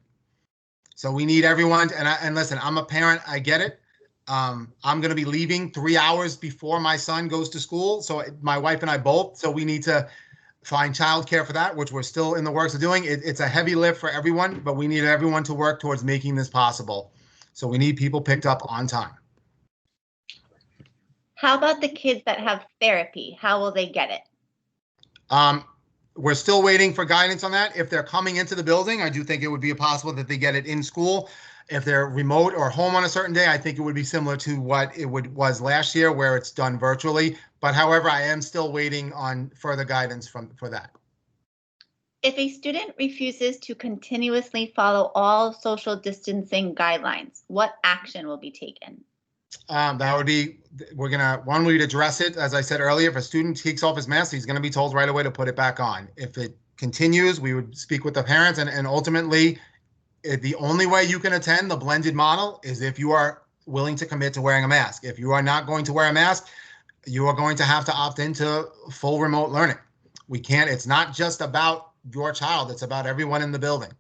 So we need everyone. And listen, I'm a parent. I get it. I'm going to be leaving 3 hours before my son goes to school. So my wife and I both. So we need to find childcare for that, which we're still in the works of doing. It's a heavy lift for everyone, but we need everyone to work towards making this possible. So we need people picked up on time. How about the kids that have therapy? How will they get it? We're still waiting for guidance on that. If they're coming into the building, I do think it would be possible that they get it in school. If they're remote or home on a certain day, I think it would be similar to what it was last year, where it's done virtually. But however, I am still waiting on further guidance for that. If a student refuses to continuously follow all social distancing guidelines, what action will be taken? That would be, we'd address it. As I said earlier, if a student takes off his mask, he's going to be told right away to put it back on. If it continues, we would speak with the parents, and ultimately, the only way you can attend the blended model is if you are willing to commit to wearing a mask. If you are not going to wear a mask, you are going to have to opt into full remote learning. It's not just about your child, it's about everyone in the building.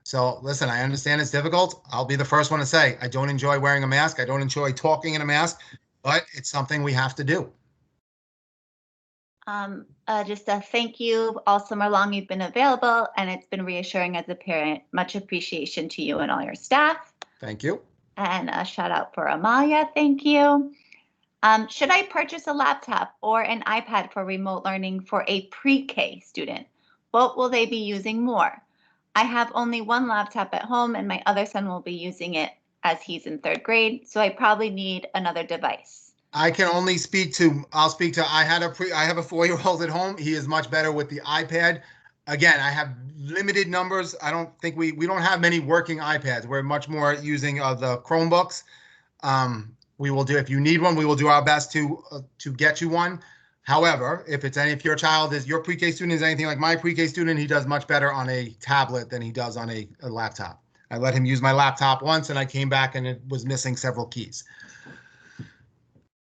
So listen, I understand it's difficult. I'll be the first one to say, I don't enjoy wearing a mask. I don't enjoy talking in a mask, but it's something we have to do. Just a thank you. All summer long, you've been available, and it's been reassuring as a parent. Much appreciation to you and all your staff. Thank you. And a shout out for Amalia. Thank you. Should I purchase a laptop or an iPad for remote learning for a pre-K student? What will they be using more? I have only one laptop at home, and my other son will be using it as he's in 3rd grade, so I probably need another device. I can only I have a 4-year-old at home. He is much better with the iPad. Again, I have limited numbers. I don't think we don't have many working iPads. We're much more using the Chromebooks. We will do, if you need one, we will do our best to get you one. However, if your child is, your pre-K student is anything like my pre-K student, he does much better on a tablet than he does on a laptop. I let him use my laptop once, and I came back and it was missing several keys.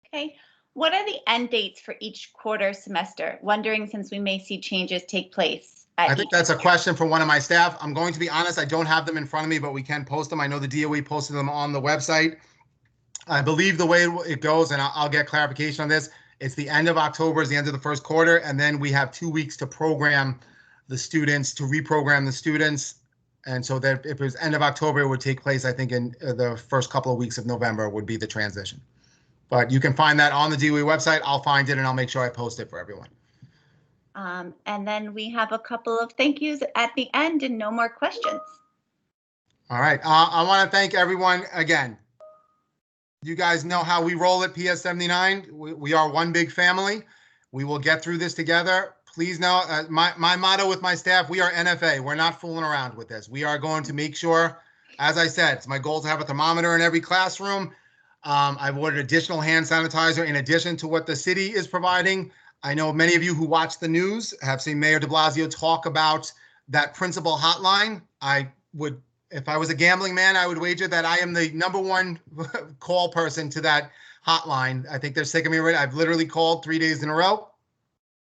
Okay. What are the end dates for each quarter semester? Wondering, since we may see changes take place. I think that's a question for one of my staff. I'm going to be honest, I don't have them in front of me, but we can post them. I know the DOE posted them on the website. I believe the way it goes, and I'll get clarification on this, it's the end of October is the end of the first quarter, and then we have 2 weeks to reprogram the students. And so that if it was end of October, it would take place, I think, in the first couple of weeks of November would be the transition. But you can find that on the DOE website. I'll find it and I'll make sure I post it for everyone. And then we have a couple of thank yous at the end and no more questions. All right. I want to thank everyone again. You guys know how we roll at PS 79. We are one big family. We will get through this together. Please know my motto with my staff, we are NFA. We're not fooling around with this. We are going to make sure, as I said, it's my goal to have a thermometer in every classroom. I've ordered additional hand sanitizer in addition to what the city is providing. I know many of you who watch the news have seen Mayor de Blasio talk about that principal hotline. If I was a gambling man, I would wager that I am the #1 call person to that hotline. I think they're sick of me already. I've literally called 3 days in a row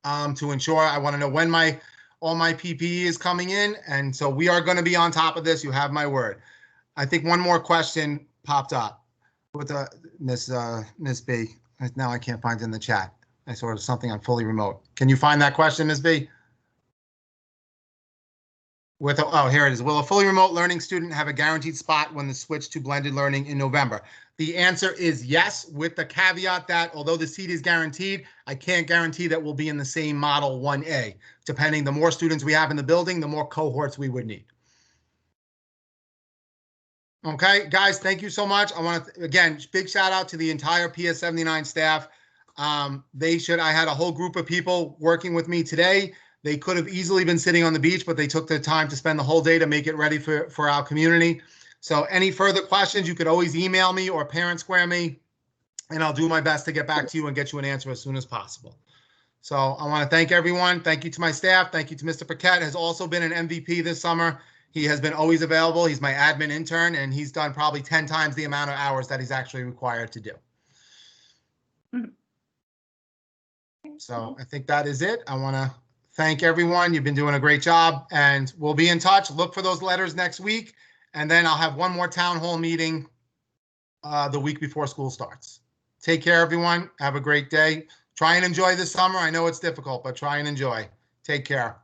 to ensure. I want to know when all my PPE is coming in. And so we are going to be on top of this. You have my word. I think one more question popped up with Miss B. Now I can't find it in the chat. I saw something on fully remote. Can you find that question, Ms. B? Here it is. Will a fully remote learning student have a guaranteed spot when the switch to blended learning in November? The answer is yes, with the caveat that although the seat is guaranteed, I can't guarantee that we'll be in the same model 1A. Depending, the more students we have in the building, the more cohorts we would need. Okay, guys, thank you so much. I want to, again, big shout out to the entire PS79 staff. I had a whole group of people working with me today. They could have easily been sitting on the beach, but they took the time to spend the whole day to make it ready for our community. So any further questions, you could always email me or Parent Square me, and I'll do my best to get back to you and get you an answer as soon as possible. So I want to thank everyone. Thank you to my staff. Thank you to Mr. Paquette, has also been an MVP this summer. He has been always available. He's my admin intern, and he's done probably 10 times the amount of hours that he's actually required to do. So I think that is it. I want to thank everyone. You've been doing a great job, and we'll be in touch. Look for those letters next week, and then I'll have one more town hall meeting the week before school starts. Take care, everyone. Have a great day. Try and enjoy this summer. I know it's difficult, but try and enjoy. Take care.